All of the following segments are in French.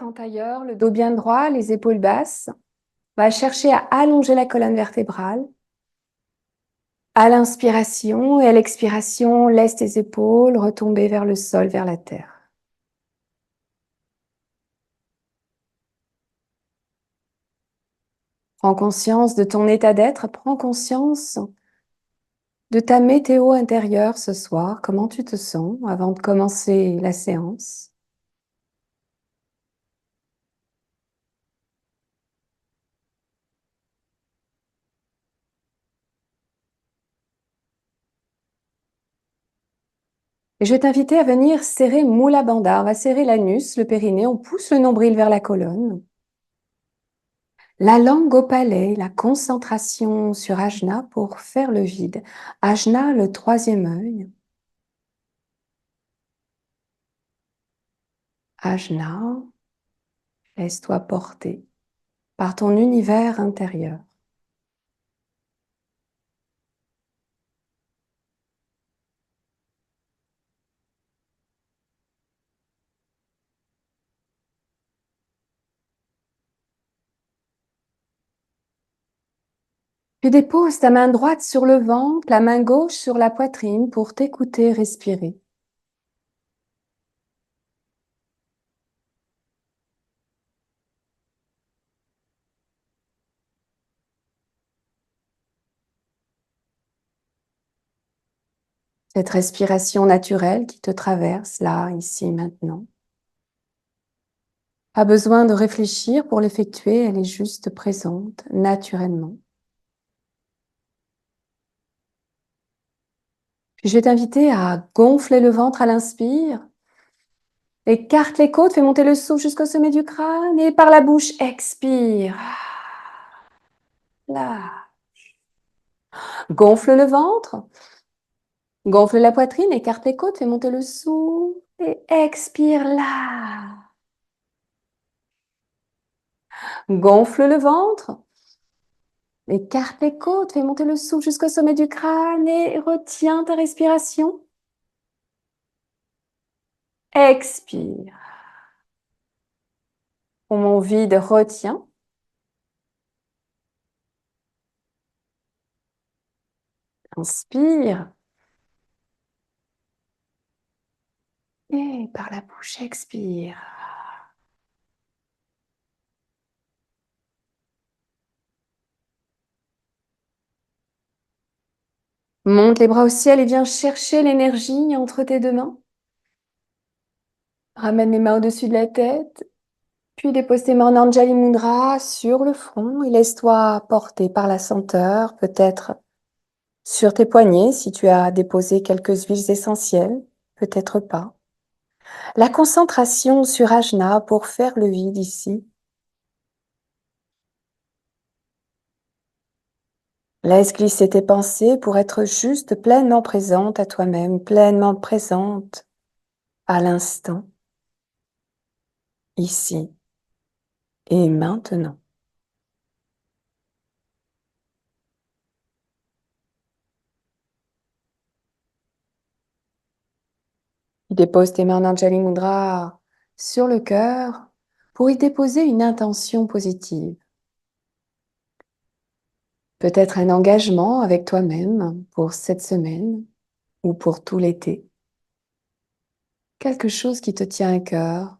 En tailleur, le dos bien droit, les épaules basses. On va chercher à allonger la colonne vertébrale. À l'inspiration et à l'expiration, laisse tes épaules retomber vers le sol, vers la terre. Prends conscience de ton état d'être, prends conscience de ta météo intérieure ce soir, comment tu te sens avant de commencer la séance. Et je vais t'inviter à venir serrer Mula Bandha. On va serrer l'anus, le périnée, on pousse le nombril vers la colonne. La langue au palais, la concentration sur Ajna pour faire le vide. Ajna, le troisième œil. Ajna, laisse-toi porter par ton univers intérieur. Puis dépose ta main droite sur le ventre, la main gauche sur la poitrine pour t'écouter respirer. Cette respiration naturelle qui te traverse là, ici, maintenant. Pas besoin de réfléchir pour l'effectuer, elle est juste présente, naturellement. Puis je vais t'inviter à gonfler le ventre à l'inspire. Écarte les côtes, fais monter le souffle jusqu'au sommet du crâne et par la bouche, expire. Là. Gonfle le ventre. Gonfle la poitrine, écarte les côtes, fais monter le souffle et expire là. Gonfle le ventre. Écarte les côtes, fais monter le souffle jusqu'au sommet du crâne et retiens ta respiration. Expire. Poumon vide, retiens. Inspire. Et par la bouche, expire. Monte les bras au ciel et viens chercher l'énergie entre tes deux mains. Ramène les mains au-dessus de la tête. Puis dépose tes mains en Anjali Mudra sur le front et laisse-toi porter par la senteur, peut-être sur tes poignets si tu as déposé quelques huiles essentielles, peut-être pas. La concentration sur Ajna pour faire le vide ici. Laisse glisser tes pensées pour être juste pleinement présente à toi-même, pleinement présente à l'instant, ici et maintenant. Dépose tes mains en Anjali Mudra sur le cœur pour y déposer une intention positive. Peut-être un engagement avec toi-même pour cette semaine ou pour tout l'été. Quelque chose qui te tient à cœur.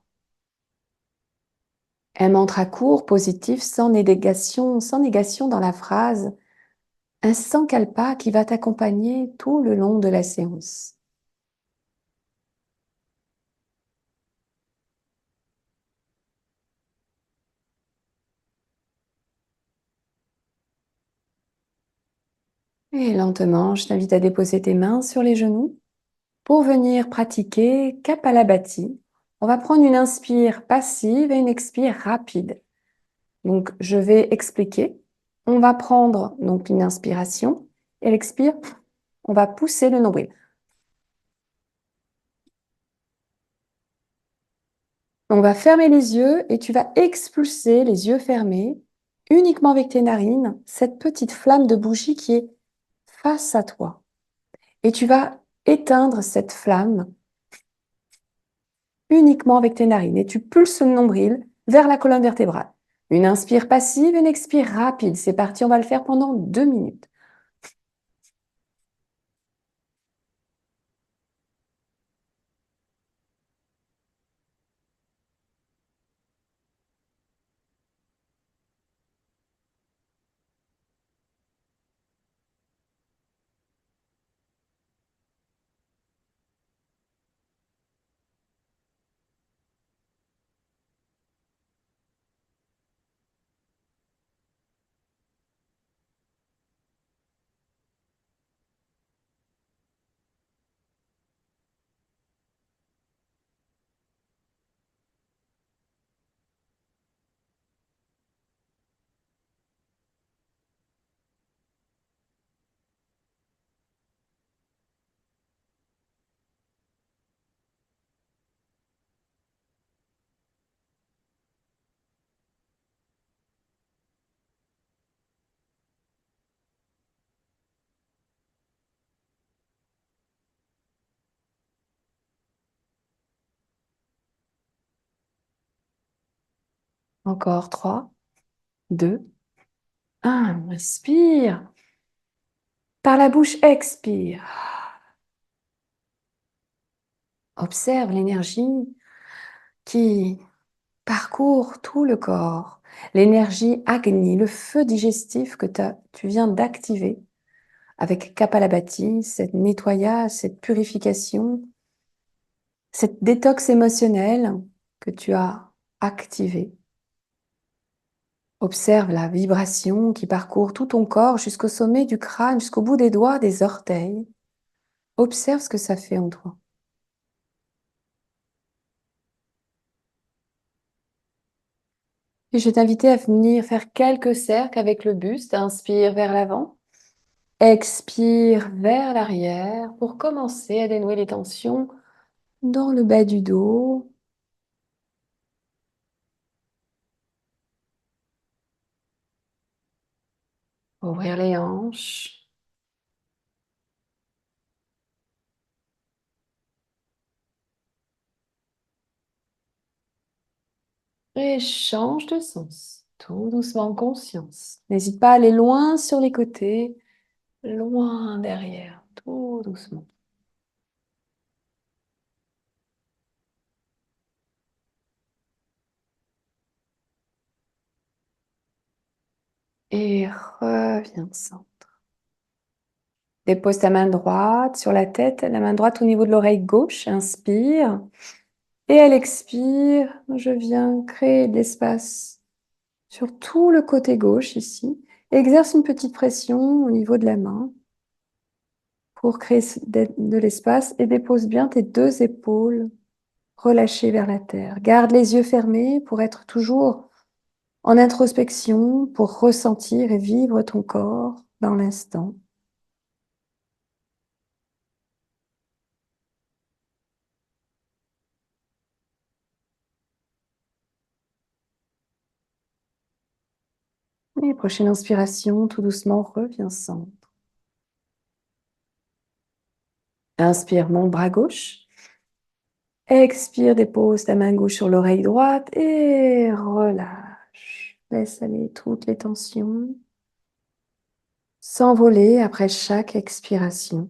Un mantra court, positif, sans négation dans la phrase. Un sankalpa qui va t'accompagner tout le long de la séance. Et lentement, je t'invite à déposer tes mains sur les genoux pour venir pratiquer Kapalabhati. On va prendre une inspire passive et une expire rapide. Donc, je vais expliquer. On va prendre donc une inspiration et l'expire, on va pousser le nombril. On va fermer les yeux et tu vas expulser les yeux fermés, uniquement avec tes narines, cette petite flamme de bougie qui est face à toi. Et tu vas éteindre cette flamme uniquement avec tes narines. Et tu pulses le nombril vers la colonne vertébrale. Une inspire passive, une expire rapide. C'est parti, on va le faire pendant 2 minutes. Encore 3, 2, 1. Inspire. Par la bouche, expire. Observe l'énergie qui parcourt tout le corps. L'énergie Agni, le feu digestif que tu viens d'activer avec Kapalabhati, cette nettoyage, cette purification, cette détox émotionnelle que tu as activée. Observe la vibration qui parcourt tout ton corps jusqu'au sommet du crâne, jusqu'au bout des doigts, des orteils. Observe ce que ça fait en toi. Et je vais t'inviter à venir faire quelques cercles avec le buste. Inspire vers l'avant. Expire vers l'arrière pour commencer à dénouer les tensions dans le bas du dos. Ouvrir les hanches. Et change de sens. Tout doucement en conscience. N'hésite pas à aller loin sur les côtés, loin derrière, tout doucement. Et reviens au centre. Dépose ta main droite sur la tête, la main droite au niveau de l'oreille gauche. Inspire. Et elle expire. Je viens créer de l'espace sur tout le côté gauche ici. Exerce une petite pression au niveau de la main pour créer de l'espace et dépose bien tes 2 épaules relâchées vers la terre. Garde les yeux fermés pour être toujours en introspection, pour ressentir et vivre ton corps dans l'instant. Et prochaine inspiration, tout doucement, reviens centre. Inspire, mon bras gauche. Expire, dépose ta main gauche sur l'oreille droite et relâche. Laisse aller toutes les tensions. S'envoler après chaque expiration.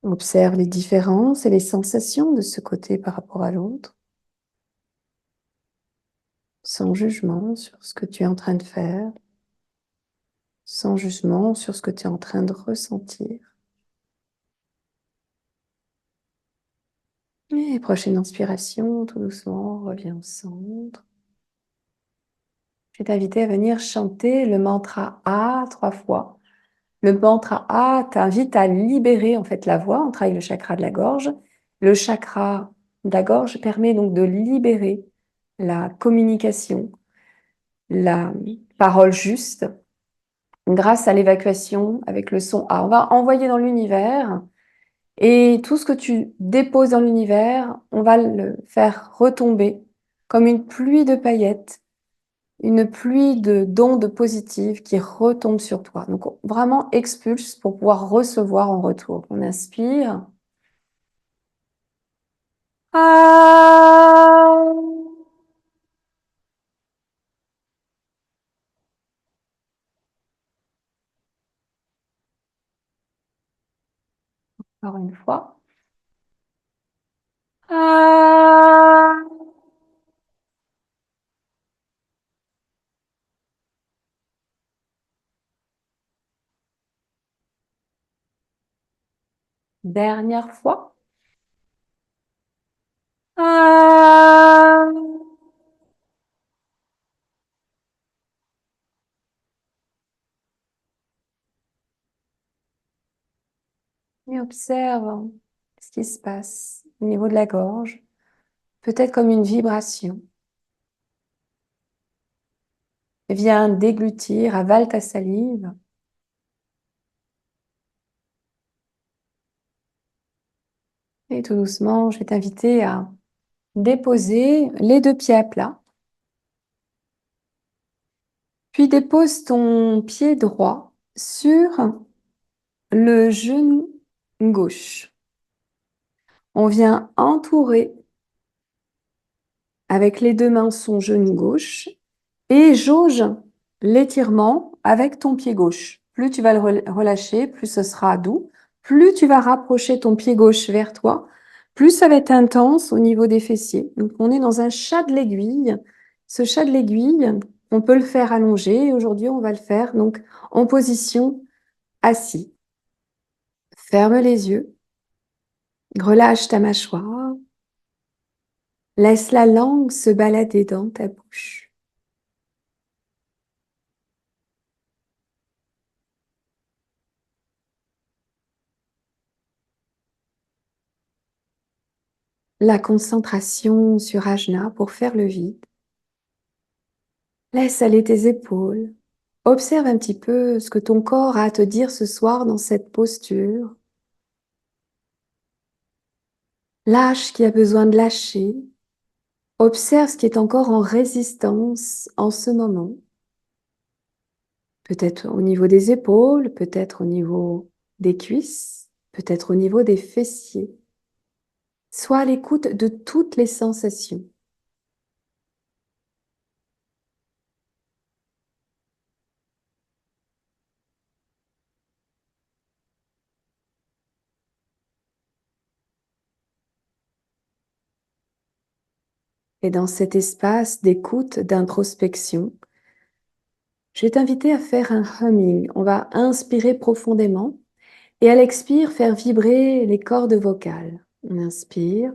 Observe les différences et les sensations de ce côté par rapport à l'autre, sans jugement sur ce que tu es en train de faire, sans jugement sur ce que tu es en train de ressentir. Et prochaine inspiration, tout doucement, reviens au centre. Je vais t'inviter à venir chanter le mantra A 3 fois. Le mantra A t'invite à libérer en fait la voix. On travaille le chakra de la gorge. Le chakra de la gorge permet donc de libérer la communication, la parole juste, grâce à l'évacuation avec le son A. On va envoyer dans l'univers et tout ce que tu déposes dans l'univers, on va le faire retomber comme une pluie de paillettes, une pluie d'ondes positives qui retombe sur toi. Donc vraiment expulse pour pouvoir recevoir en retour. On inspire. Ah. Encore une fois. Ah. Dernière fois. Ah. Et observe ce qui se passe au niveau de la gorge, peut-être comme une vibration. Viens déglutir, avale ta salive. Et tout doucement, je vais t'inviter à déposer les deux pieds à plat. Puis dépose ton pied droit sur le genou gauche. On vient entourer avec les deux mains son genou gauche et jauge l'étirement avec ton pied gauche. Plus tu vas le relâcher, plus ce sera doux. Plus tu vas rapprocher ton pied gauche vers toi, plus ça va être intense au niveau des fessiers. Donc on est dans un chat de l'aiguille. Ce chat de l'aiguille, on peut le faire allongé. Aujourd'hui, on va le faire donc en position assis. Ferme les yeux. Relâche ta mâchoire. Laisse la langue se balader dans ta bouche. La concentration sur Ajna pour faire le vide. Laisse aller tes épaules. Observe un petit peu ce que ton corps a à te dire ce soir dans cette posture. Lâche ce qui a besoin de lâcher. Observe ce qui est encore en résistance en ce moment. Peut-être au niveau des épaules, peut-être au niveau des cuisses, peut-être au niveau des fessiers. Sois à l'écoute de toutes les sensations. Et dans cet espace d'écoute, d'introspection, je vais t'inviter à faire un humming. On va inspirer profondément et à l'expire, faire vibrer les cordes vocales. On inspire.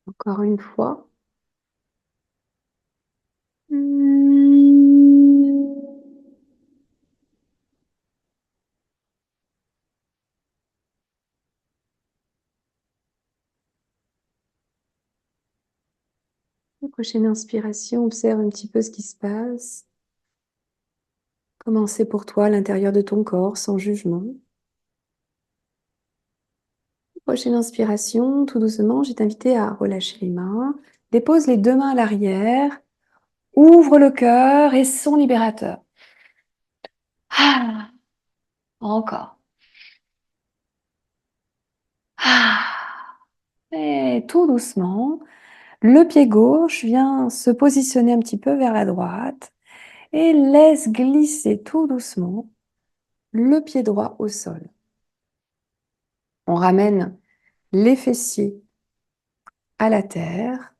Encore une fois. La prochaine inspiration, observe un petit peu ce qui se passe. Comment c'est pour toi à l'intérieur de ton corps, sans jugement. Prochaine inspiration, tout doucement, je vais t'inviter à relâcher les mains. Dépose les deux mains à l'arrière. Ouvre le cœur et son libérateur. Ah, encore. Ah. Et tout doucement, le pied gauche vient se positionner un petit peu vers la droite et laisse glisser tout doucement le pied droit au sol. On ramène les fessiers à la terre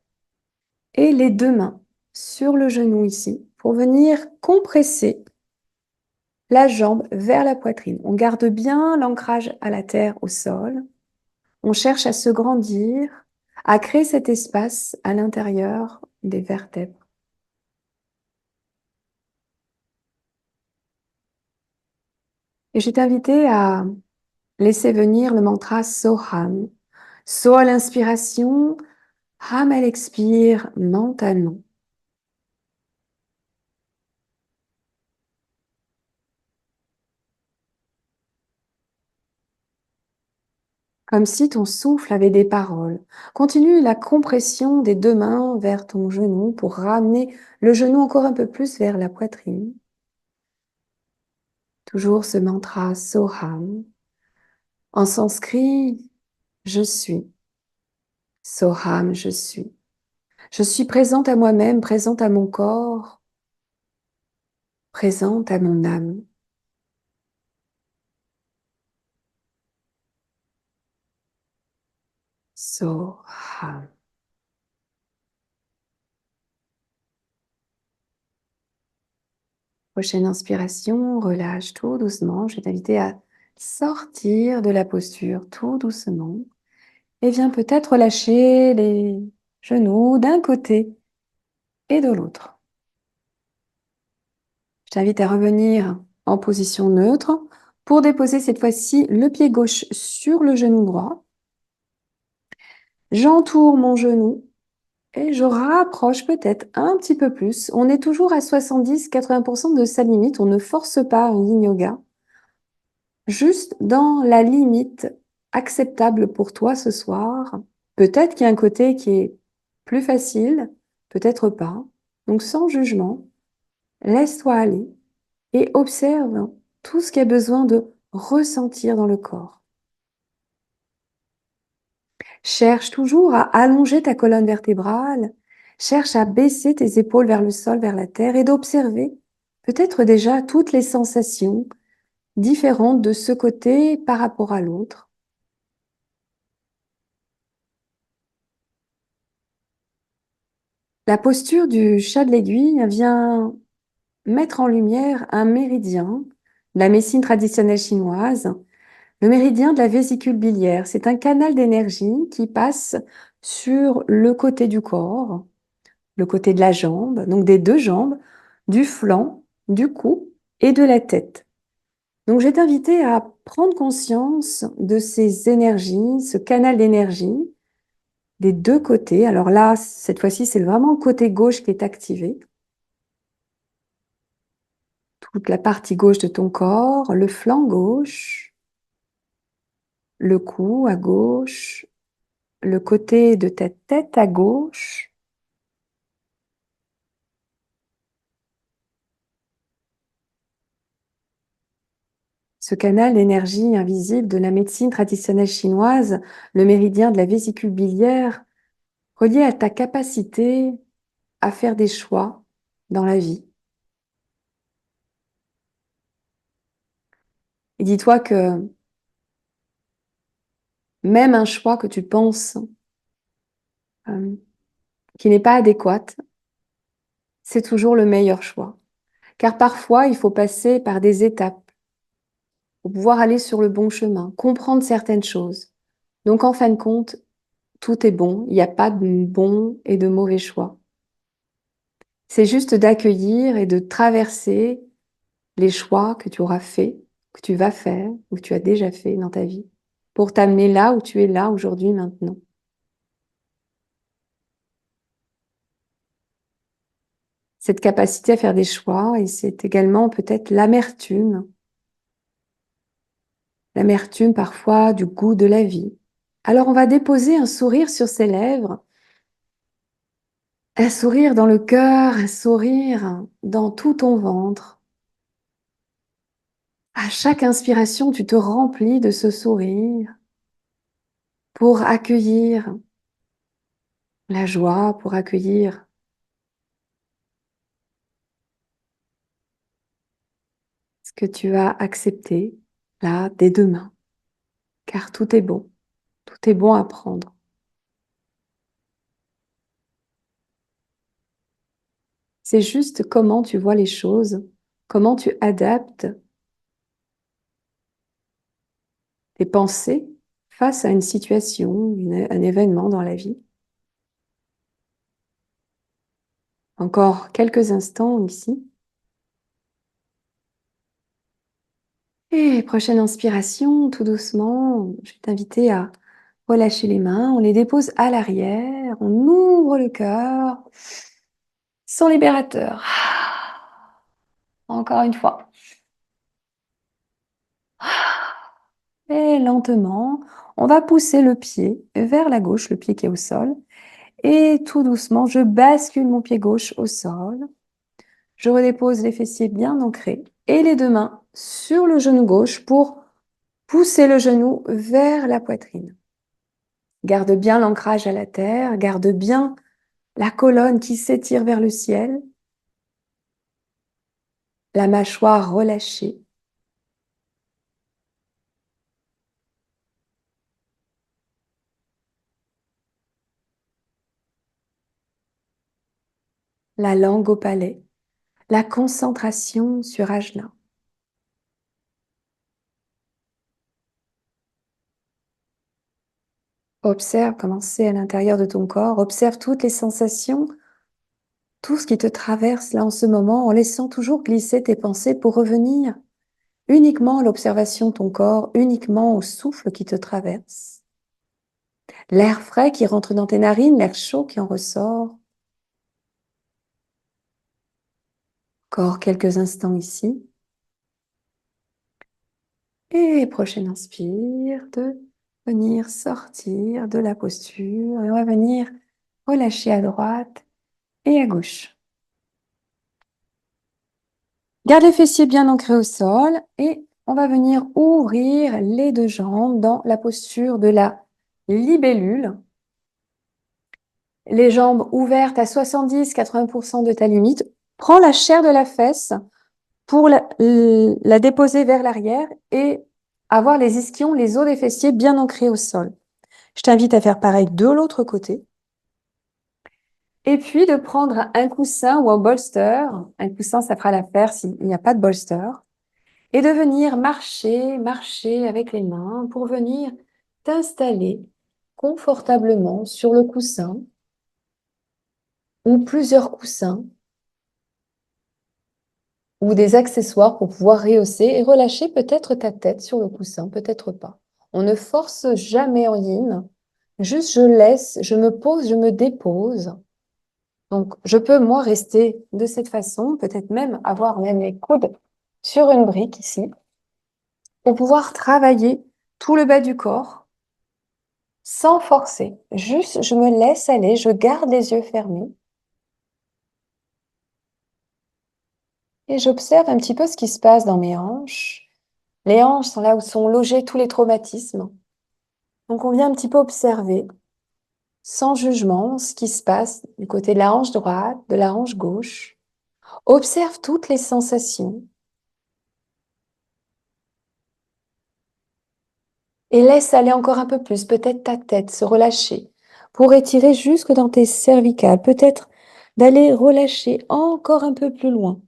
et les deux mains sur le genou ici pour venir compresser la jambe vers la poitrine. On garde bien l'ancrage à la terre, au sol. On cherche à se grandir, à créer cet espace à l'intérieur des vertèbres. Et je t'ai invité à laisser venir le mantra Soham. So à l'inspiration, Ramel expire mentalement. Comme si ton souffle avait des paroles. Continue la compression des deux mains vers ton genou pour ramener le genou encore un peu plus vers la poitrine. Toujours ce mantra Soham. En sanskrit, je suis. Soham, je suis. Je suis présente à moi-même, présente à mon corps, présente à mon âme. Soham. Prochaine inspiration, relâche tout doucement. Je vais t'inviter à sortir de la posture tout doucement. Et viens peut-être relâcher les genoux d'un côté et de l'autre. Je t'invite à revenir en position neutre pour déposer cette fois-ci le pied gauche sur le genou droit. J'entoure mon genou et je rapproche peut-être un petit peu plus. On est toujours à 70-80% de sa limite. On ne force pas un yin yoga. Juste dans la limite acceptable pour toi ce soir. Peut-être qu'il y a un côté qui est plus facile, peut-être pas. Donc sans jugement, laisse-toi aller et observe tout ce qui a besoin de ressentir dans le corps. Cherche toujours à allonger ta colonne vertébrale, cherche à baisser tes épaules vers le sol, vers la terre et d'observer peut-être déjà toutes les sensations différentes de ce côté par rapport à l'autre. La posture du chat de l'aiguille vient mettre en lumière un méridien de la médecine traditionnelle chinoise, le méridien de la vésicule biliaire. C'est un canal d'énergie qui passe sur le côté du corps, le côté de la jambe, donc des deux jambes, du flanc, du cou et de la tête. Donc, je vais t'inviter à prendre conscience de ces énergies, ce canal d'énergie des deux côtés. Alors là, cette fois-ci, c'est vraiment le côté gauche qui est activé. Toute la partie gauche de ton corps, le flanc gauche, le cou à gauche, le côté de ta tête à gauche. Ce canal d'énergie invisible de la médecine traditionnelle chinoise, le méridien de la vésicule biliaire, relié à ta capacité à faire des choix dans la vie. Et dis-toi que même un choix que tu penses qui n'est pas adéquat, c'est toujours le meilleur choix. Car parfois, il faut passer par des étapes pour pouvoir aller sur le bon chemin, comprendre certaines choses. Donc, en fin de compte, tout est bon. Il n'y a pas de bon et de mauvais choix. C'est juste d'accueillir et de traverser les choix que tu auras fait, que tu vas faire ou que tu as déjà fait dans ta vie pour t'amener là où tu es là aujourd'hui, maintenant. Cette capacité à faire des choix et c'est également peut-être l'amertume parfois du goût de la vie. Alors on va déposer un sourire sur ses lèvres, un sourire dans le cœur, un sourire dans tout ton ventre. À chaque inspiration, tu te remplis de ce sourire pour accueillir la joie, pour accueillir ce que tu as accepté là, dès demain. Car tout est bon à prendre. C'est juste comment tu vois les choses, comment tu adaptes tes pensées face à une situation, un événement dans la vie. Encore quelques instants ici. Et prochaine inspiration, tout doucement, je vais t'inviter à relâchez les mains, on les dépose à l'arrière, on ouvre le cœur. Son libérateur. Encore une fois. Et lentement, on va pousser le pied vers la gauche, le pied qui est au sol. Et tout doucement, je bascule mon pied gauche au sol. Je redépose les fessiers bien ancrés et les deux mains sur le genou gauche pour pousser le genou vers la poitrine. Garde bien l'ancrage à la terre, garde bien la colonne qui s'étire vers le ciel, la mâchoire relâchée. La langue au palais, la concentration sur Ajna. Observe comment c'est à l'intérieur de ton corps, observe toutes les sensations, tout ce qui te traverse là en ce moment, en laissant toujours glisser tes pensées pour revenir uniquement à l'observation de ton corps, uniquement au souffle qui te traverse. L'air frais qui rentre dans tes narines, l'air chaud qui en ressort. Encore quelques instants ici. Et prochaine inspire, de venir sortir de la posture et on va venir relâcher à droite et à gauche. Garde les fessiers bien ancrés au sol et on va venir ouvrir les deux jambes dans la posture de la libellule. Les jambes ouvertes à 70-80% de ta limite. Prends la chair de la fesse pour la déposer vers l'arrière et avoir les ischions, les os des fessiers bien ancrés au sol. Je t'invite à faire pareil de l'autre côté. Et puis de prendre un coussin ou un bolster. Un coussin, ça fera l'affaire s'il n'y a pas de bolster. Et de venir marcher avec les mains pour venir t'installer confortablement sur le coussin ou plusieurs coussins ou des accessoires pour pouvoir rehausser et relâcher peut-être ta tête sur le coussin, peut-être pas. On ne force jamais en yin, juste je laisse, je me pose, je me dépose. Donc, je peux, moi, rester de cette façon, peut-être même avoir même les coudes sur une brique ici, pour pouvoir travailler tout le bas du corps sans forcer. Juste, je me laisse aller, je garde les yeux fermés et j'observe un petit peu ce qui se passe dans mes hanches. Les hanches sont là où sont logés tous les traumatismes. Donc, on vient un petit peu observer, sans jugement, ce qui se passe du côté de la hanche droite, de la hanche gauche. Observe toutes les sensations. Et laisse aller encore un peu plus, peut-être ta tête se relâcher pour étirer jusque dans tes cervicales, peut-être d'aller relâcher encore un peu plus loin.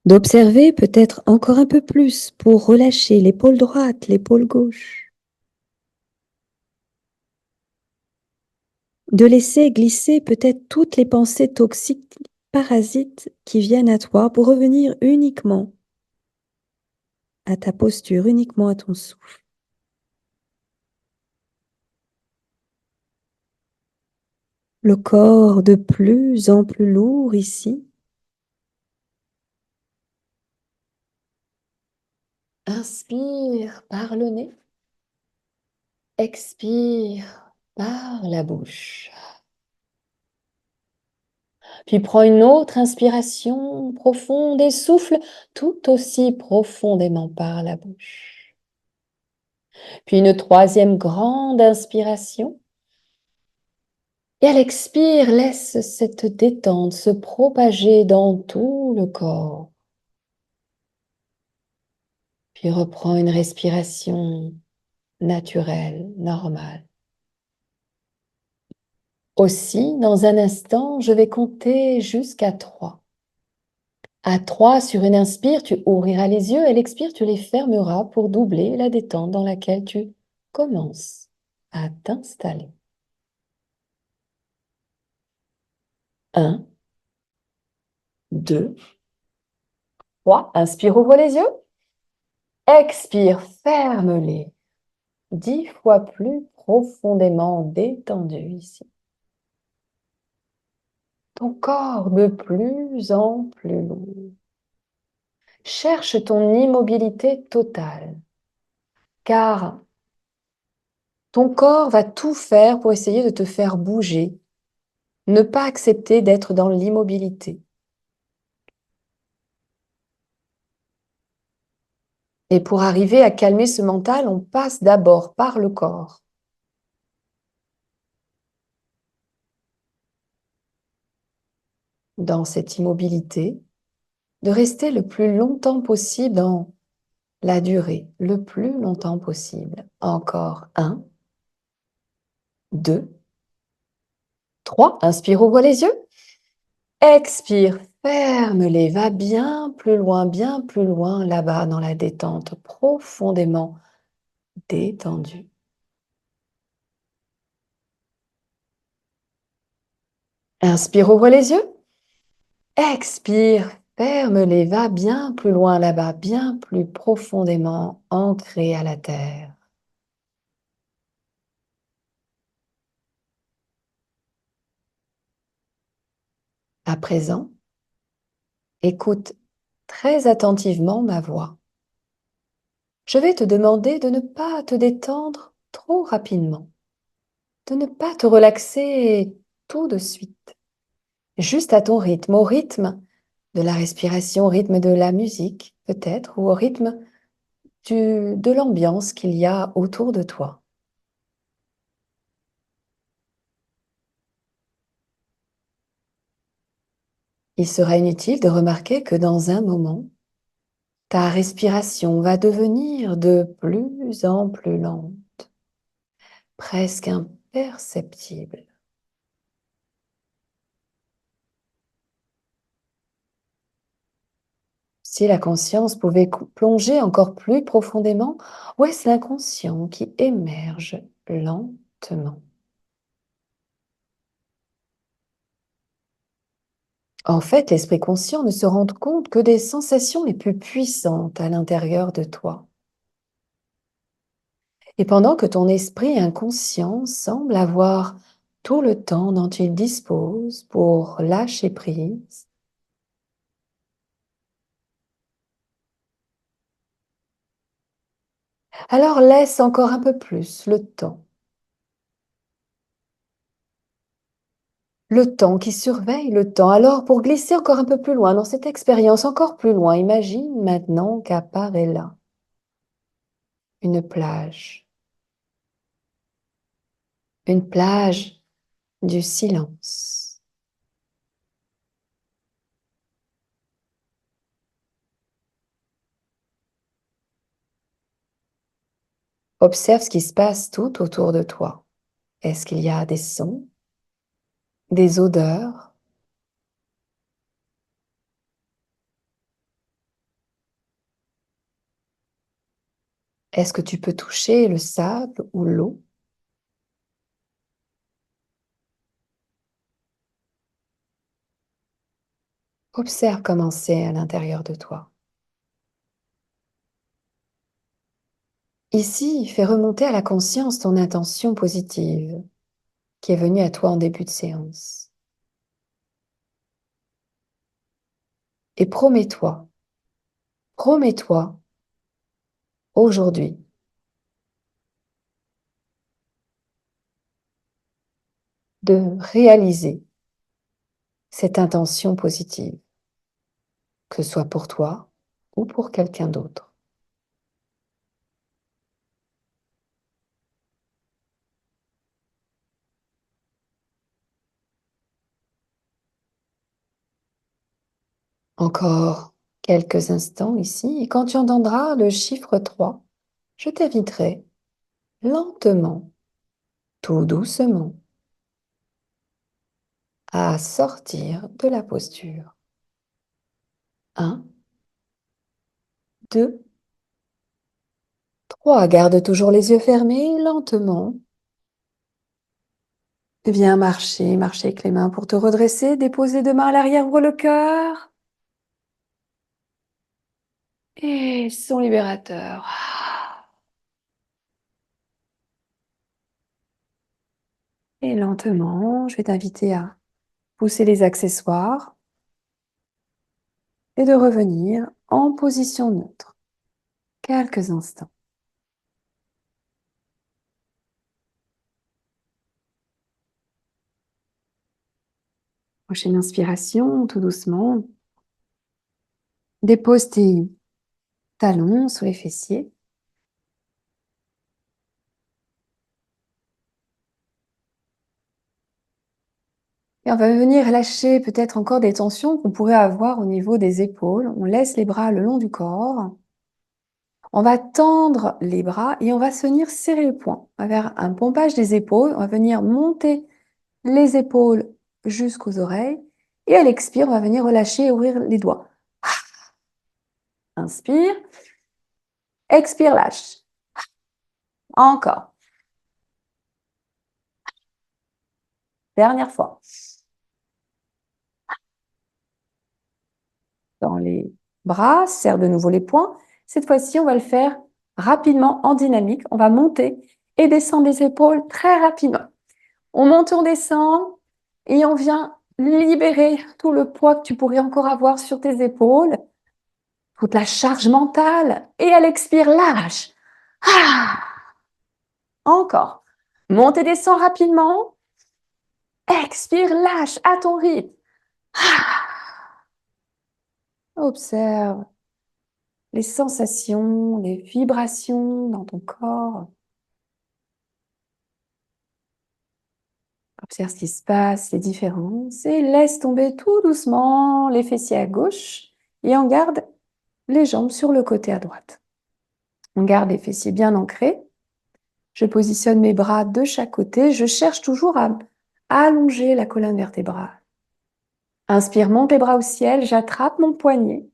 D'observer peut-être encore un peu plus pour relâcher l'épaule droite, l'épaule gauche. De laisser glisser peut-être toutes les pensées toxiques, parasites qui viennent à toi pour revenir uniquement à ta posture, uniquement à ton souffle. Le corps de plus en plus lourd ici. Inspire par le nez. Expire par la bouche. Puis prends une autre inspiration profonde et souffle tout aussi profondément par la bouche. Puis une troisième grande inspiration. Et à l'expire, laisse cette détente se propager dans tout le corps. Puis reprends une respiration naturelle, normale. Aussi, dans un instant, je vais compter jusqu'à 3. À 3, sur une inspire, tu ouvriras les yeux et l'expire, tu les fermeras pour doubler la détente dans laquelle tu commences à t'installer. 1, 2, 3, inspire, ouvre les yeux. Expire, ferme-les. 10 fois plus profondément détendu ici. Ton corps de plus en plus lourd. Cherche ton immobilité totale, car ton corps va tout faire pour essayer de te faire bouger, ne pas accepter d'être dans l'immobilité. Et pour arriver à calmer ce mental, on passe d'abord par le corps. Dans cette immobilité, de rester le plus longtemps possible dans la durée, le plus longtemps possible. Encore 1, 2, 3. Inspire, ouvre les yeux. Expire, ferme-les, va bien plus loin là-bas dans la détente, profondément détendu. Inspire, ouvre les yeux. Expire, ferme-les, va bien plus loin là-bas, bien plus profondément ancré à la terre. À présent, écoute très attentivement ma voix. Je vais te demander de ne pas te détendre trop rapidement, de ne pas te relaxer tout de suite, juste à ton rythme, au rythme de la respiration, au rythme de la musique peut-être, ou au rythme de l'ambiance qu'il y a autour de toi. Il sera inutile de remarquer que dans un moment, ta respiration va devenir de plus en plus lente, presque imperceptible. Si la conscience pouvait plonger encore plus profondément, ou est-ce l'inconscient qui émerge lentement? En fait, l'esprit conscient ne se rend compte que des sensations les plus puissantes à l'intérieur de toi. Et pendant que ton esprit inconscient semble avoir tout le temps dont il dispose pour lâcher prise, alors laisse encore un peu plus le temps. Le temps qui surveille le temps. Alors, pour glisser encore un peu plus loin dans cette expérience, encore plus loin, imagine maintenant qu'apparaît là une plage du silence. Observe ce qui se passe tout autour de toi. Est-ce qu'il y a des sons, des odeurs? Est-ce que tu peux toucher le sable ou l'eau? Observe comment c'est à l'intérieur de toi. Ici, fais remonter à la conscience ton intention positive qui est venue à toi en début de séance. Et promets-toi aujourd'hui de réaliser cette intention positive, que ce soit pour toi ou pour quelqu'un d'autre. Encore quelques instants ici, et quand tu entendras le chiffre 3, je t'inviterai lentement, tout doucement, à sortir de la posture. 1, 2, 3. Garde toujours les yeux fermés, lentement. Viens marcher avec les mains pour te redresser, déposer deux mains à l'arrière, ouvre le cœur. Et son libérateur. Et lentement, je vais t'inviter à pousser les accessoires et de revenir en position neutre. Quelques instants. Prochaine inspiration, tout doucement. Dépose tes talons sous les fessiers. Et on va venir lâcher peut-être encore des tensions qu'on pourrait avoir au niveau des épaules. On laisse les bras le long du corps. On va tendre les bras et on va se venir serrer les poings. On va faire un pompage des épaules. On va venir monter les épaules jusqu'aux oreilles. Et à l'expire, on va venir relâcher et ouvrir les doigts. Inspire. Expire, lâche. Encore. Dernière fois. Dans les bras, serre de nouveau les poings. Cette fois-ci, on va le faire rapidement en dynamique. On va monter et descendre les épaules très rapidement. On monte, on descend et on vient libérer tout le poids que tu pourrais encore avoir sur tes épaules, toute la charge mentale. Et à l'expire, lâche. Ah, encore. Monte et descends rapidement. Expire, lâche à ton rythme. Ah. Observe les sensations, les vibrations dans ton corps. Observe ce qui se passe, les différences, et laisse tomber tout doucement les fessiers à gauche et on garde les jambes sur le côté à droite. On garde les fessiers bien ancrés. Je positionne mes bras de chaque côté. Je cherche toujours à allonger la colonne vertébrale. Inspire, monte les bras au ciel. J'attrape mon poignet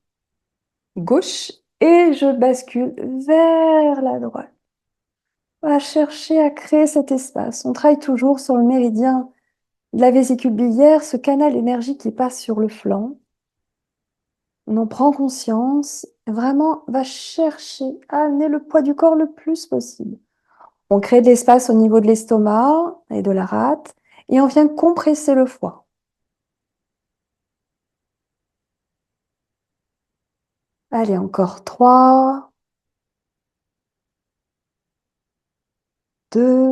gauche et je bascule vers la droite. On va chercher à créer cet espace. On travaille toujours sur le méridien de la vésicule biliaire, ce canal d'énergie qui passe sur le flanc. On en prend conscience. Vraiment, va chercher à amener le poids du corps le plus possible. On crée de l'espace au niveau de l'estomac et de la rate et on vient compresser le foie. Allez, encore 3, 2,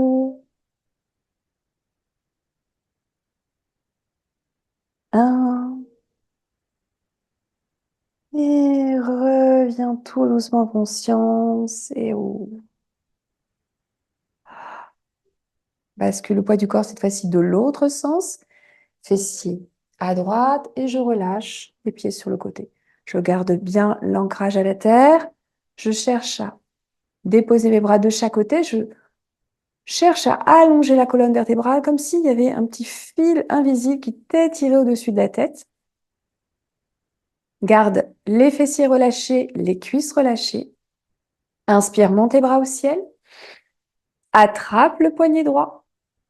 1. Et reviens tout doucement en conscience et ouvre. Bascule le poids du corps cette fois-ci de l'autre sens. Fessier à droite et je relâche les pieds sur le côté. Je garde bien l'ancrage à la terre. Je cherche à déposer mes bras de chaque côté. Je cherche à allonger la colonne vertébrale comme s'il y avait un petit fil invisible qui t'étirait au-dessus de la tête. Garde les fessiers relâchés, les cuisses relâchées. Inspire, monte les bras au ciel. Attrape le poignet droit.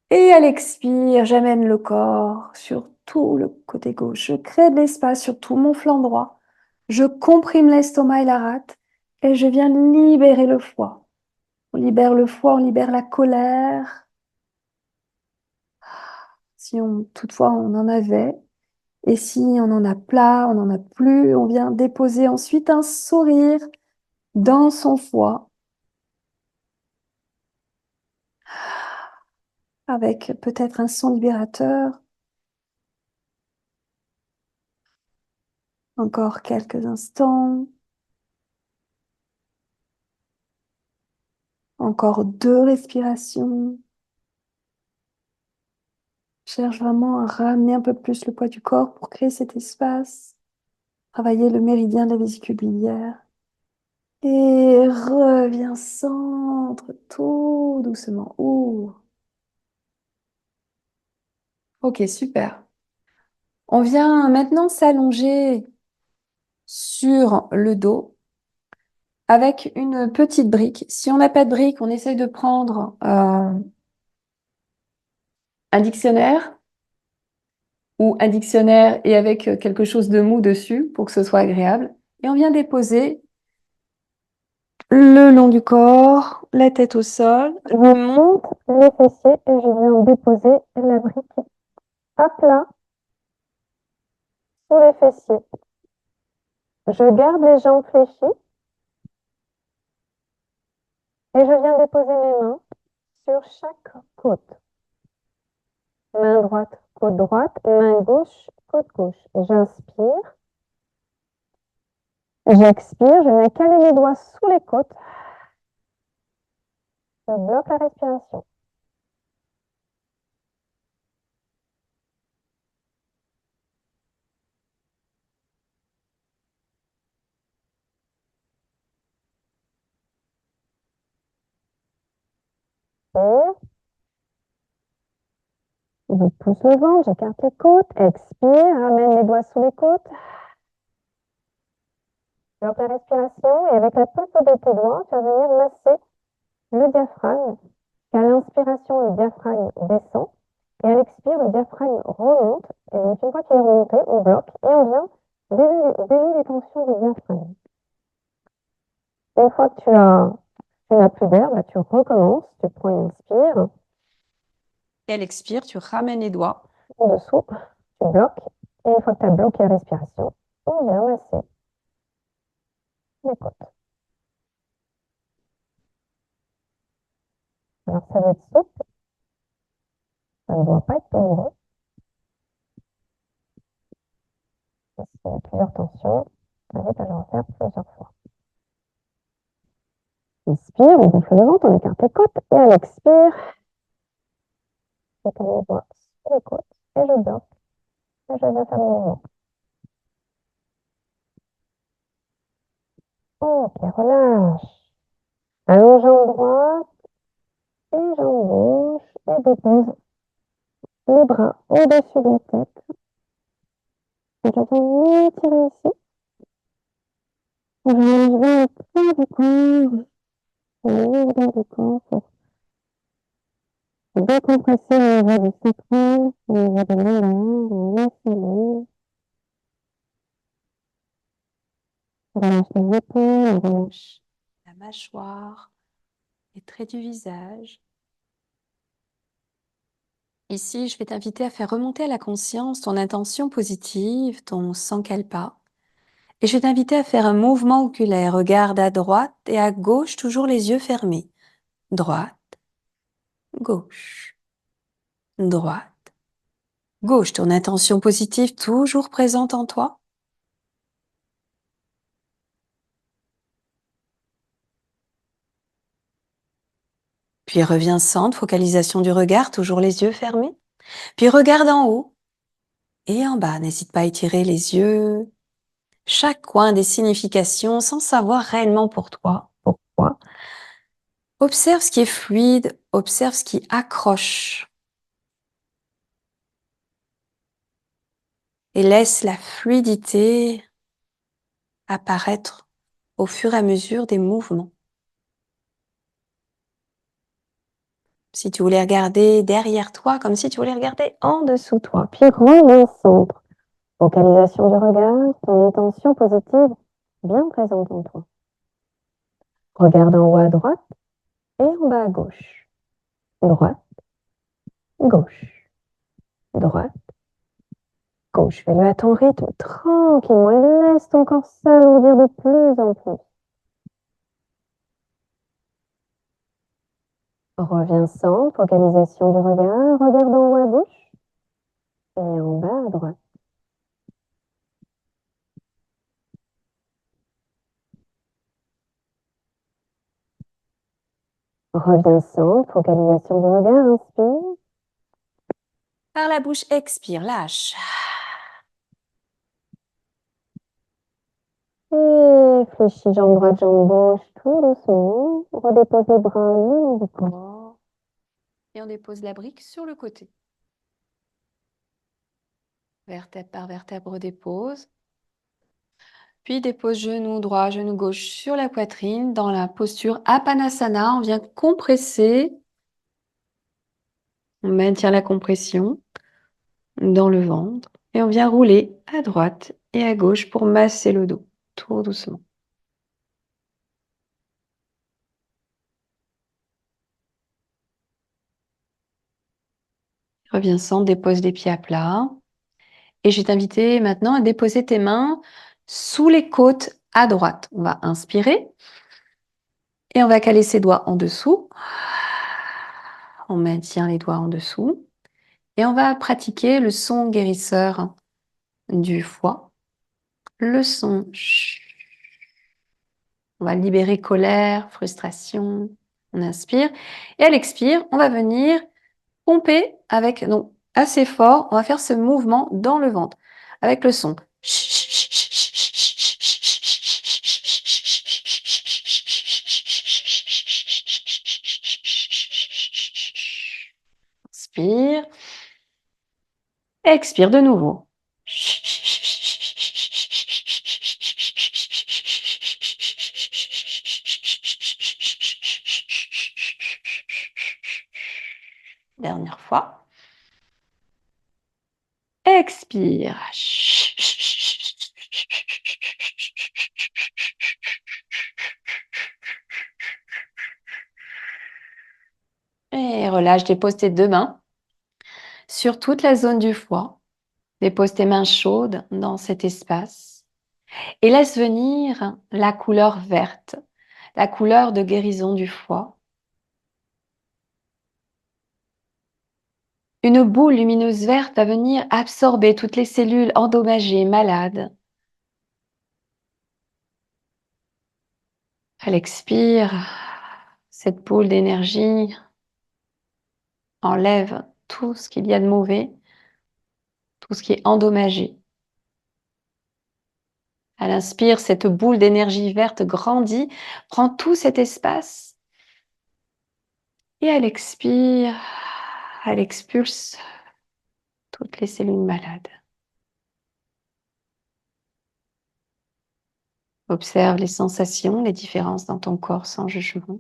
Et à l'expire, j'amène le corps sur tout le côté gauche. Je crée de l'espace sur tout mon flanc droit. Je comprime l'estomac et la rate et je viens libérer le foie. On libère le foie, on libère la colère. Si toutefois on en avait. Et si on en a plat, on n'en a plus, on vient déposer ensuite un sourire dans son foie avec peut-être un son libérateur. Encore quelques instants. Encore 2 respirations. Cherche vraiment à ramener un peu plus le poids du corps pour créer cet espace. Travailler le méridien de la vésicule biliaire. Et reviens, centre tout doucement. Ouvre. Ok, super. On vient maintenant s'allonger sur le dos avec une petite brique. Si on n'a pas de brique, on essaye de prendre un dictionnaire ou un dictionnaire et avec quelque chose de mou dessus pour que ce soit agréable. Et on vient déposer le long du corps, la tête au sol. Je monte les fessiers et je viens déposer la brique à plat sous les fessiers. Je garde les jambes fléchies et je viens déposer mes mains sur chaque côte. Main droite, côte droite, main gauche, côte gauche. J'inspire. J'expire, je viens caler mes doigts sous les côtes. Je bloque la respiration. Inspire. Je pousse le ventre, j'écarte les côtes. Expire, ramène les doigts sous les côtes. Bloque la respiration et avec la pointe de tes doigts, tu vas venir masser le diaphragme. À l'inspiration, le diaphragme descend et à l'expire, le diaphragme remonte. Et donc, une fois qu'il est remonté, on bloque et on vient délier les tensions du diaphragme. Une fois que tu n'as plus d'air, bah, tu recommences, tu prends une inspire. Et à l'expire, tu ramènes les doigts en dessous, tu bloques. Et une fois que tu as bloqué la respiration, on vient masser les côtes. Alors, ça va être souple. Ça ne doit pas être douloureux. S'il y a plusieurs tensions, t'invite à le refaire plusieurs fois. Inspire, on gonfle le ventre, on écarte les côtes. Et à l'expire, je mets les doigts sur les côtes et je bloque. Et je viens faire le mouvement. Ok, relâche. Allonge jambe droite et jambe gauche et dépose les bras au-dessus de la tête. Et je viens étirer ici. Je relâche bien le poids du corps. Le haut du corps pour décompresser au niveau du sacral, au niveau de l'oreille, la cellule. Relâche les épaules, relâche la mâchoire, les traits du visage. Ici, je vais t'inviter à faire remonter à la conscience ton intention positive, ton sankalpa. Et je vais t'inviter à faire un mouvement oculaire. Regarde à droite et à gauche, toujours les yeux fermés. Droite, gauche, droite, gauche. Ton intention positive toujours présente en toi. Puis reviens centre, focalisation du regard, toujours les yeux fermés. Puis regarde en haut et en bas. N'hésite pas à étirer les yeux. Chaque coin des significations sans savoir réellement pour toi pourquoi. Observe ce qui est fluide, observe ce qui accroche. Et laisse la fluidité apparaître au fur et à mesure des mouvements. Si tu voulais regarder derrière toi, comme si tu voulais regarder en dessous de toi. Puis reviens au centre. Focalisation du regard, ton intention positive bien présente en toi. Regarde en haut à droite et en bas à gauche. Droite, gauche, droite, gauche. Fais-le à ton rythme, tranquillement, et laisse ton corps s'alourdir de plus en plus. Reviens centre, focalisation du regard, regarde en haut à gauche et en bas à droite. Reviens centre, focalisation du regard, inspire. Par la bouche, expire, lâche. Et fléchis jambe droite, jambe gauche, tout doucement. Redépose les bras le long du corps. Et on dépose la brique sur le côté. Vertèbre par vertèbre, dépose. Puis dépose genou droit, genou gauche sur la poitrine dans la posture Apanasana. On vient compresser. On maintient la compression dans le ventre. Et on vient rouler à droite et à gauche pour masser le dos, tout doucement. Reviens centre, dépose les pieds à plat. Et je vais t'inviter maintenant à déposer tes mains sous les côtes à droite. On va inspirer et on va caler ses doigts en dessous. On maintient les doigts en dessous et on va pratiquer le son guérisseur du foie. Le son. On va libérer colère, frustration. On inspire et à l'expire, on va venir pomper avec, donc assez fort, on va faire ce mouvement dans le ventre avec le son. Inspire. Expire de nouveau. Dernière fois. Expire. Et relâche, dépose tes deux mains sur toute la zone du foie. Dépose tes mains chaudes dans cet espace et laisse venir la couleur verte, la couleur de guérison du foie. Une boule lumineuse verte va venir absorber toutes les cellules endommagées, malades. À l'expire, cette boule d'énergie enlève tout ce qu'il y a de mauvais, tout ce qui est endommagé. À l'inspire, cette boule d'énergie verte grandit, prend tout cet espace. Et à l'expire, elle expulse toutes les cellules malades. Observe les sensations, les différences dans ton corps sans jugement.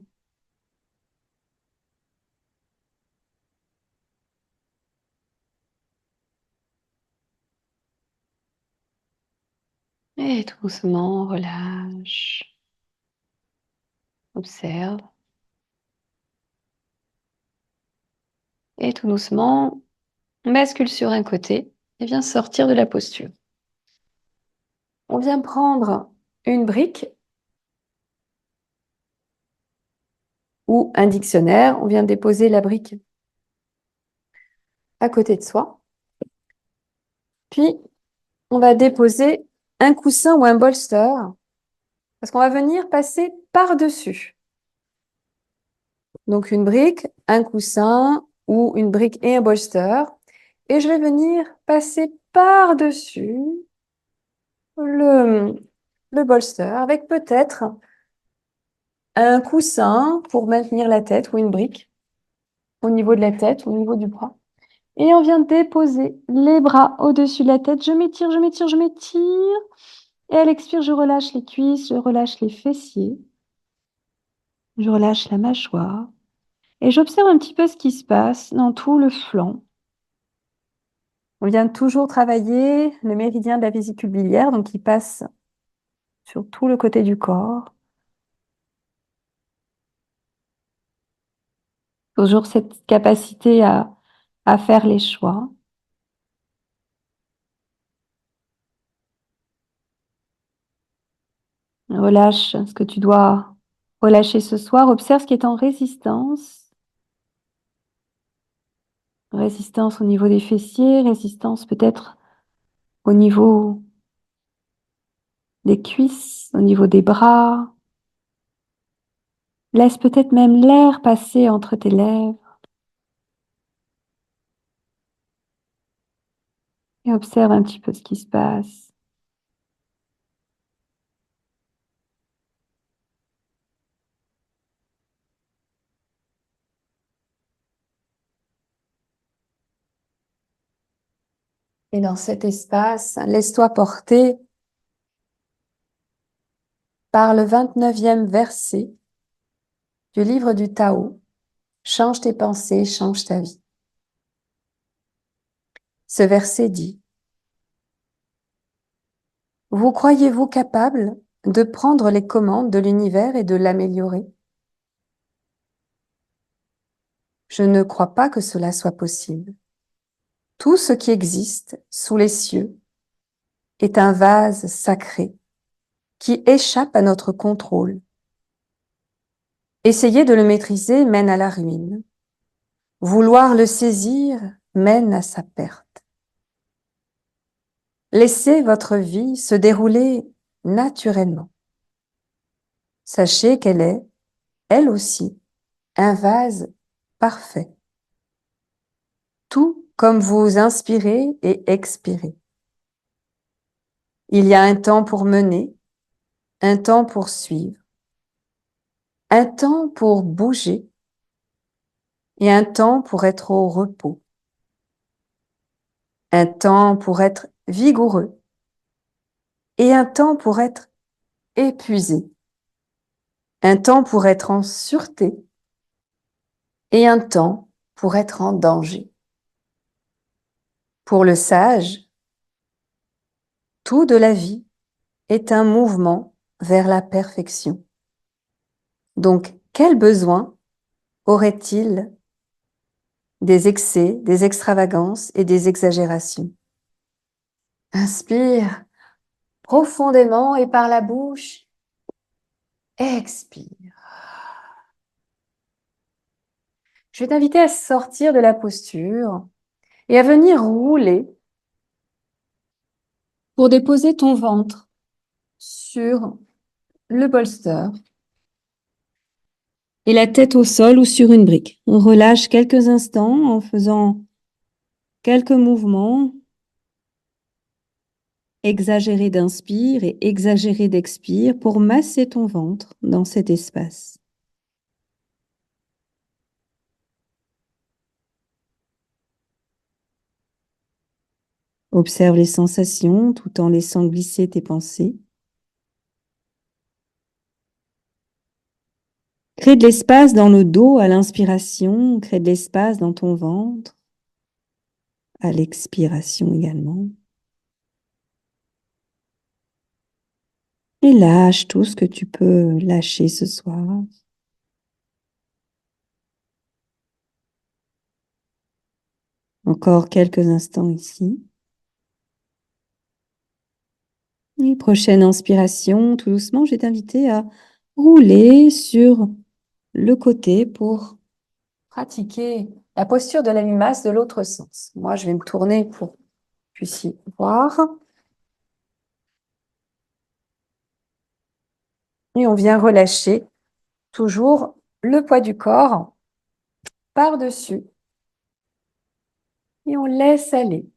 Et tout doucement, relâche. Observe. Et tout doucement, bascule sur un côté et viens sortir de la posture. On vient prendre une brique ou un dictionnaire. On vient déposer la brique à côté de soi. Puis, on va déposer un coussin ou un bolster parce qu'on va venir passer par-dessus. Donc, une brique, un coussin ou une brique et un bolster. Et je vais venir passer par-dessus le bolster avec peut-être un coussin pour maintenir la tête ou une brique au niveau de la tête, au niveau du bras. Et on vient déposer les bras au-dessus de la tête. Je m'étire, je m'étire, je m'étire. Et à l'expire, je relâche les cuisses, je relâche les fessiers. Je relâche la mâchoire. Et j'observe un petit peu ce qui se passe dans tout le flanc. On vient toujours travailler le méridien de la vésicule biliaire, donc qui passe sur tout le côté du corps. Toujours cette capacité à faire les choix. Relâche ce que tu dois relâcher ce soir. Observe ce qui est en résistance. Résistance au niveau des fessiers, résistance peut-être au niveau des cuisses, au niveau des bras. Laisse peut-être même l'air passer entre tes lèvres. Et observe un petit peu ce qui se passe. Et dans cet espace, laisse-toi porter par le 29e verset du livre du Tao. Change tes pensées, change ta vie. Ce verset dit: vous croyez-vous capable de prendre les commandes de l'univers et de l'améliorer? Je ne crois pas que cela soit possible. Tout ce qui existe sous les cieux est un vase sacré qui échappe à notre contrôle. Essayer de le maîtriser mène à la ruine. Vouloir le saisir mène à sa perte. Laissez votre vie se dérouler naturellement. Sachez qu'elle est, elle aussi, un vase parfait. Tout comme vous inspirez et expirez. Il y a un temps pour mener, un temps pour suivre, un temps pour bouger et un temps pour être au repos, un temps pour être vigoureux et un temps pour être épuisé, un temps pour être en sûreté et un temps pour être en danger. Pour le sage, tout de la vie est un mouvement vers la perfection. Donc, quel besoin aurait-il des excès, des extravagances et des exagérations? Inspire profondément et par la bouche, expire. Je vais t'inviter à sortir de la posture et à venir rouler pour déposer ton ventre sur le bolster et la tête au sol ou sur une brique. On relâche quelques instants en faisant quelques mouvements exagérés d'inspire et exagérés d'expire pour masser ton ventre dans cet espace. Observe les sensations tout en laissant glisser tes pensées. Crée de l'espace dans le dos à l'inspiration, crée de l'espace dans ton ventre à l'expiration également. Et lâche tout ce que tu peux lâcher ce soir. Encore quelques instants ici. Et prochaine inspiration, tout doucement, je vais t'inviter à rouler sur le côté pour pratiquer la posture de la limace de l'autre sens. Moi, je vais me tourner pour que vous puissiez voir. Et on vient relâcher toujours le poids du corps par-dessus. Et on laisse aller.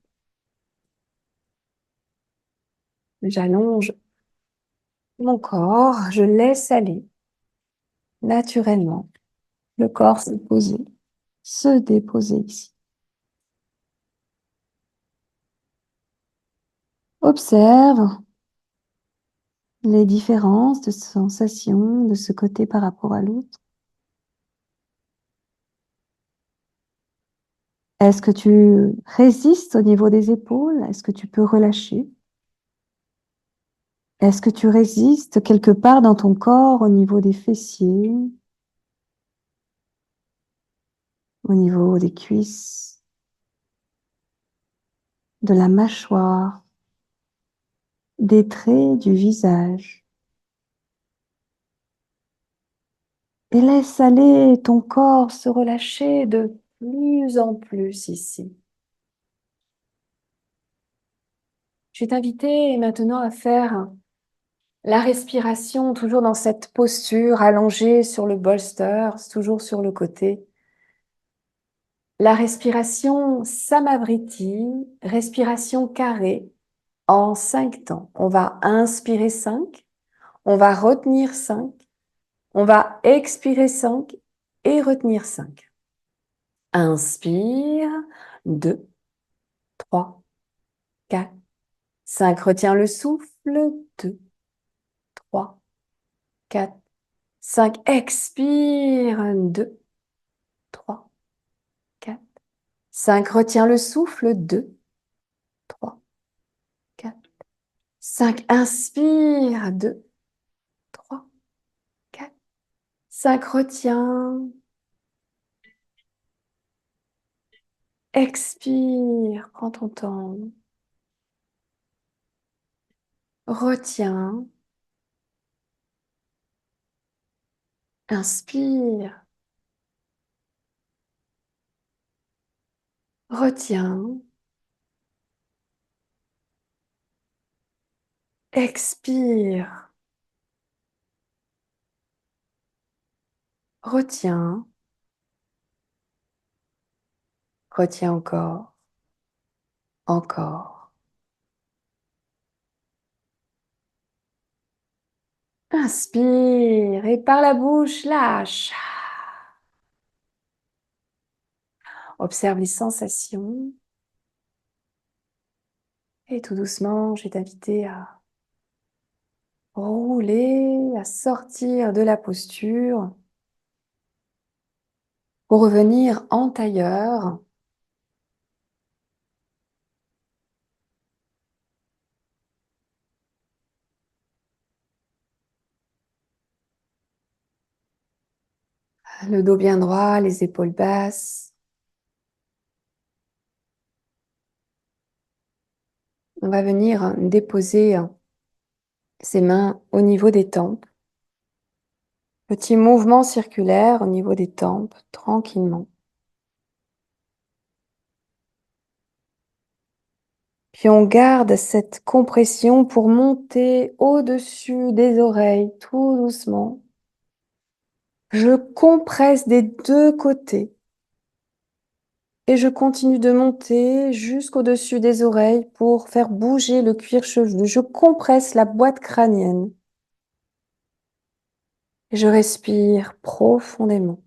J'allonge mon corps, je laisse aller naturellement. Le corps se déposer ici. Observe les différences de sensations de ce côté par rapport à l'autre. Est-ce que tu résistes au niveau des épaules? Est-ce que tu peux relâcher? Est-ce que tu résistes quelque part dans ton corps au niveau des fessiers, au niveau des cuisses, de la mâchoire, des traits du visage? Et laisse aller ton corps se relâcher de plus en plus ici. Je vais t'inviter maintenant à faire la respiration, toujours dans cette posture allongée sur le bolster, toujours sur le côté. La respiration Samavriti, respiration carrée en 5 temps. On va inspirer 5, on va retenir 5, on va expirer 5 et retenir 5. Inspire, 2, 3, 4, 5. Retiens le souffle, 2, 3, 4, 5. Expire, 2, 3, 4, 5. Retiens le souffle, 2, 3, 4, 5. Inspire, 2, 3, 4, 5. Retiens. Expire, prends ton temps. Retiens. Inspire. Retiens. Expire. Retiens. Retiens encore. Encore. Inspire et par la bouche, lâche. Observe les sensations. Et tout doucement, je vais t'inviter à rouler, à sortir de la posture pour revenir en tailleur. Le dos bien droit, les épaules basses. On va venir déposer ses mains au niveau des tempes. Petit mouvement circulaire au niveau des tempes, tranquillement. Puis on garde cette compression pour monter au-dessus des oreilles, tout doucement. Je compresse des deux côtés. Et je continue de monter jusqu'au-dessus des oreilles pour faire bouger le cuir chevelu. Je compresse la boîte crânienne. Et je respire profondément.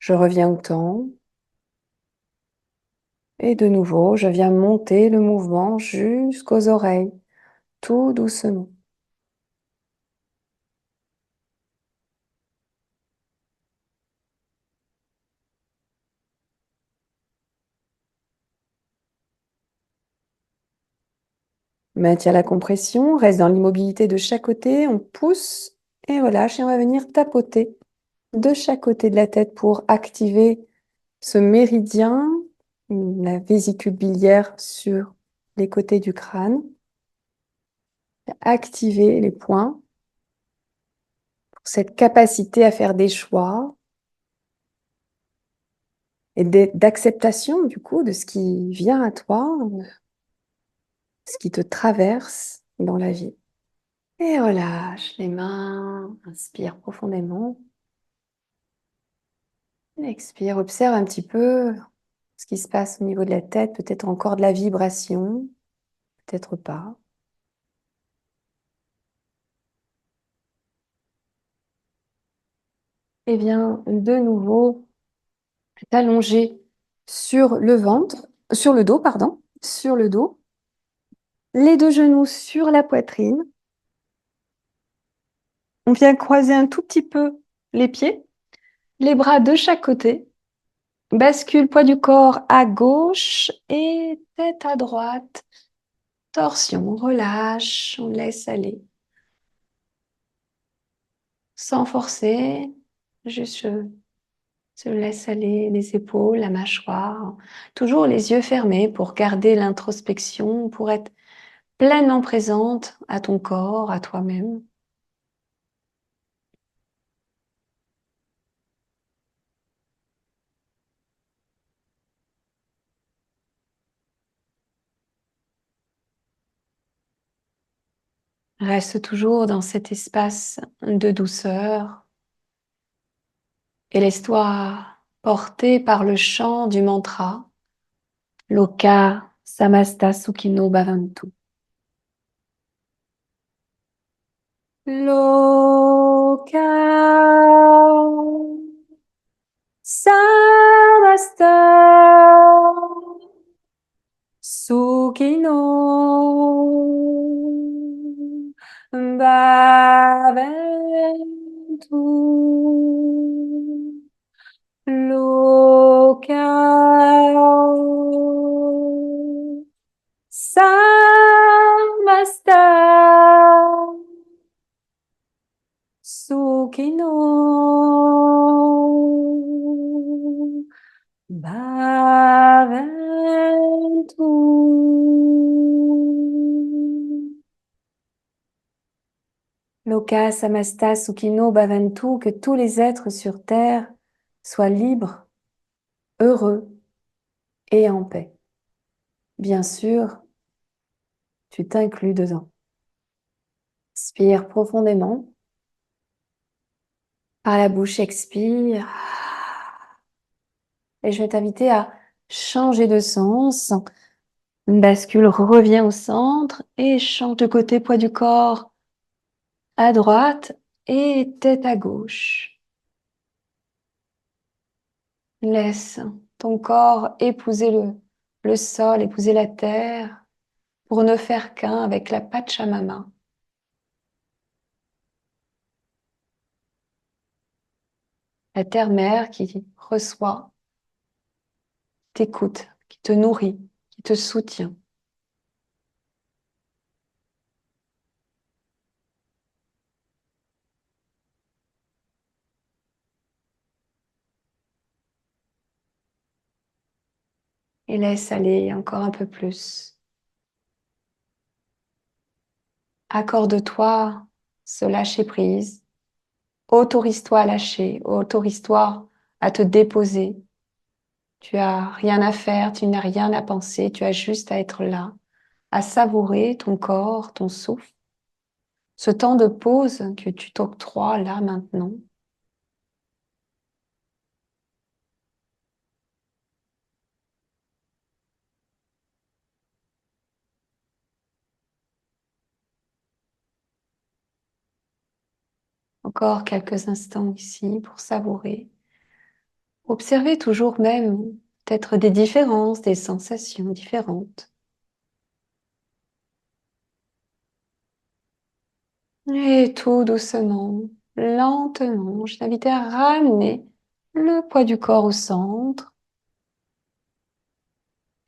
Je reviens au temps. Et de nouveau, je viens monter le mouvement jusqu'aux oreilles, tout doucement. Maintiens la compression, reste dans l'immobilité de chaque côté, on pousse et relâche et on va venir tapoter de chaque côté de la tête pour activer ce méridien, la vésicule biliaire sur les côtés du crâne. Activer les points pour cette capacité à faire des choix et d'acceptation du coup de ce qui vient à toi, ce qui te traverse dans la vie. Et relâche les mains, inspire profondément. Expire, observe un petit peu ce qui se passe au niveau de la tête, peut-être encore de la vibration, peut-être pas. Et bien, de nouveau, t'allonger sur le ventre, sur le dos, pardon, sur le dos. Les deux genoux sur la poitrine. On vient croiser un tout petit peu les pieds, les bras de chaque côté. Bascule poids du corps à gauche et tête à droite. Torsion, relâche, on laisse aller. Sans forcer, juste se laisse aller les épaules, la mâchoire. Toujours les yeux fermés pour garder l'introspection, pour être pleinement présente à ton corps, à toi-même. Reste toujours dans cet espace de douceur et laisse-toi porter par le chant du mantra Loka Samasta Sukhino Bhavantu. Loka Samasta Sukhino Bhavantu. Loka Samasta Sukhino Bhavantu. Loka samasta sukhino bhavantu, que tous les êtres sur terre soient libres, heureux et en paix. Bien sûr, tu t'inclus dedans. Inspire profondément. Par la bouche, expire. Et je vais t'inviter à changer de sens. Une bascule revient au centre et change de côté, poids du corps à droite et tête à gauche. Laisse ton corps épouser le sol, épouser la terre pour ne faire qu'un avec la Pachamama. La terre-mère qui reçoit, t'écoute, qui te nourrit, qui te soutient. Et laisse aller encore un peu plus. Accorde-toi ce lâcher-prise. Autorise-toi à lâcher, autorise-toi à te déposer. Tu as rien à faire, tu n'as rien à penser, tu as juste à être là, à savourer ton corps, ton souffle, ce temps de pause que tu t'octroies là maintenant. Encore quelques instants ici pour savourer. Observer toujours même peut-être des différences, des sensations différentes. Et tout doucement, lentement, je t'invite à ramener le poids du corps au centre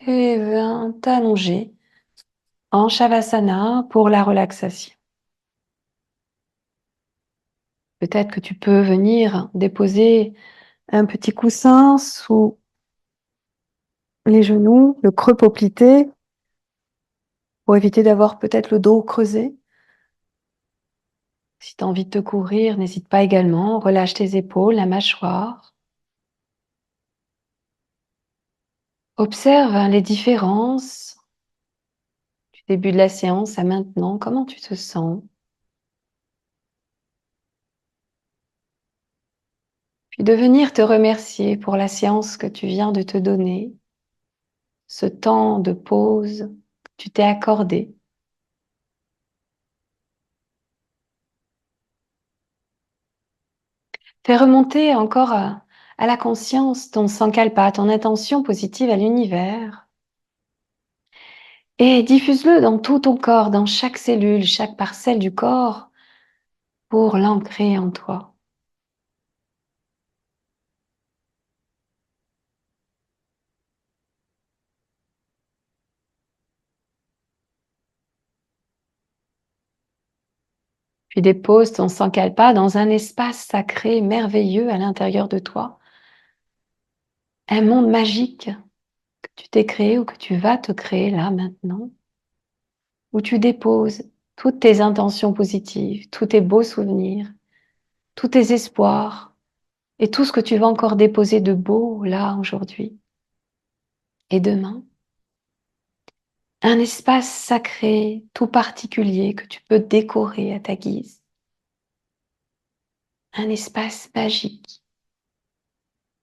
et viens t'allonger en Shavasana pour la relaxation. Peut-être que tu peux venir déposer un petit coussin sous les genoux, le creux poplité, pour éviter d'avoir peut-être le dos creusé. Si tu as envie de te couvrir, n'hésite pas également. Relâche tes épaules, la mâchoire. Observe les différences du début de la séance à maintenant. Comment tu te sens? Puis de venir te remercier pour la séance que tu viens de te donner, ce temps de pause que tu t'es accordé. Fais remonter encore à la conscience ton sankalpa, ton intention positive à l'univers. Et diffuse-le dans tout ton corps, dans chaque cellule, chaque parcelle du corps, pour l'ancrer en toi. Puis dépose ton sankalpa dans un espace sacré, merveilleux à l'intérieur de toi. Un monde magique que tu t'es créé ou que tu vas te créer là maintenant, où tu déposes toutes tes intentions positives, tous tes beaux souvenirs, tous tes espoirs et tout ce que tu vas encore déposer de beau là aujourd'hui et demain. Un espace sacré, tout particulier que tu peux décorer à ta guise. Un espace magique,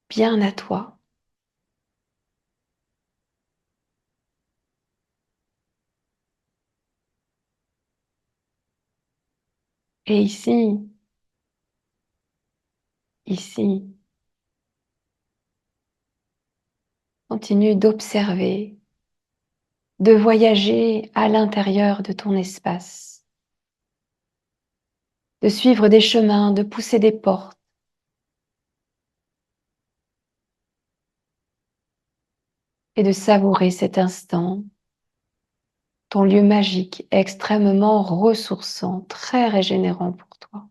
bien à toi. Et ici, continue d'observer, de voyager à l'intérieur de ton espace, de suivre des chemins, de pousser des portes, et de savourer cet instant, ton lieu magique, extrêmement ressourçant, très régénérant pour toi.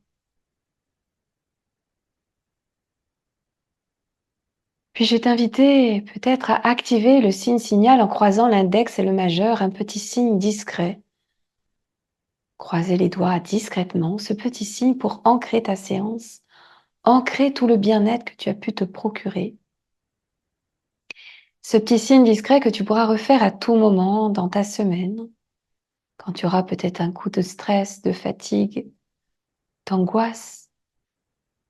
Puis je vais t'inviter peut-être à activer le signe signal en croisant l'index et le majeur, un petit signe discret. Croiser les doigts discrètement, ce petit signe pour ancrer ta séance, ancrer tout le bien-être que tu as pu te procurer. Ce petit signe discret que tu pourras refaire à tout moment dans ta semaine, quand tu auras peut-être un coup de stress, de fatigue, d'angoisse,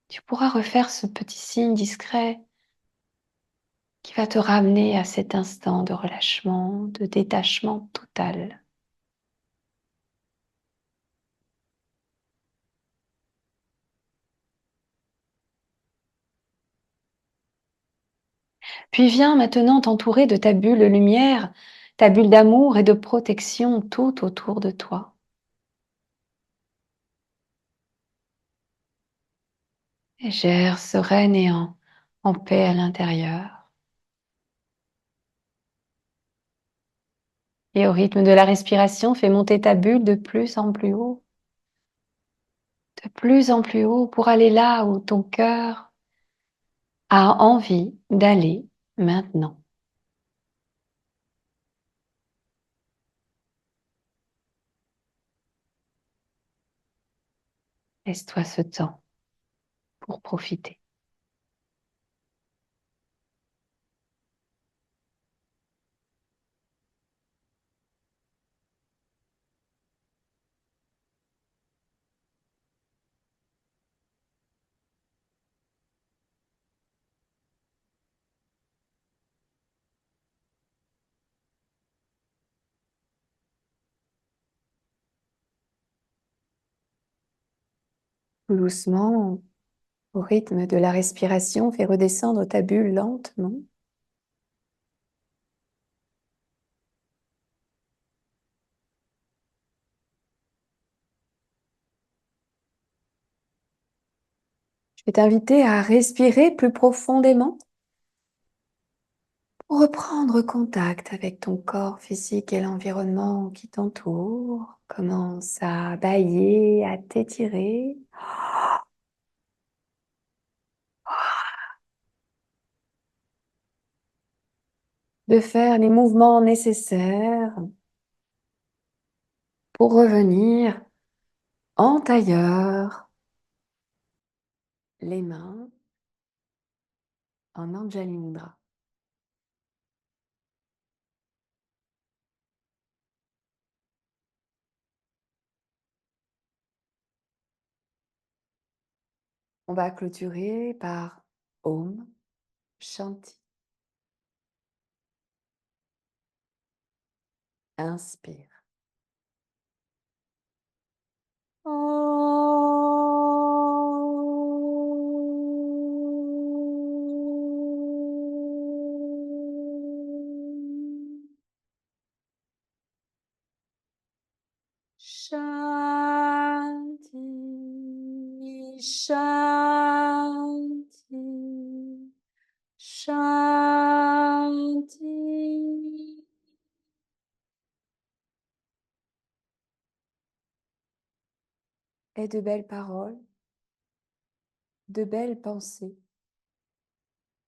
tu pourras refaire ce petit signe discret qui va te ramener à cet instant de relâchement, de détachement total. Puis viens maintenant t'entourer de ta bulle de lumière, ta bulle d'amour et de protection tout autour de toi. Et gère sereine et en paix à l'intérieur. Et au rythme de la respiration, fais monter ta bulle de plus en plus haut, de plus en plus haut pour aller là où ton cœur a envie d'aller maintenant. Laisse-toi ce temps pour profiter. Doucement, au rythme de la respiration, fais redescendre ta bulle lentement. Je vais t'inviter à respirer plus profondément pour reprendre contact avec ton corps physique et l'environnement qui t'entoure. Commence à bâiller, à t'étirer. De faire les mouvements nécessaires pour revenir en tailleur, les mains en Anjali Mudra. On va clôturer par Om Shanti. Inspire. Shanti, Shanti, Shanti. Et de belles paroles, de belles pensées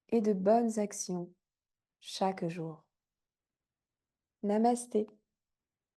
et de bonnes actions chaque jour. Namasté.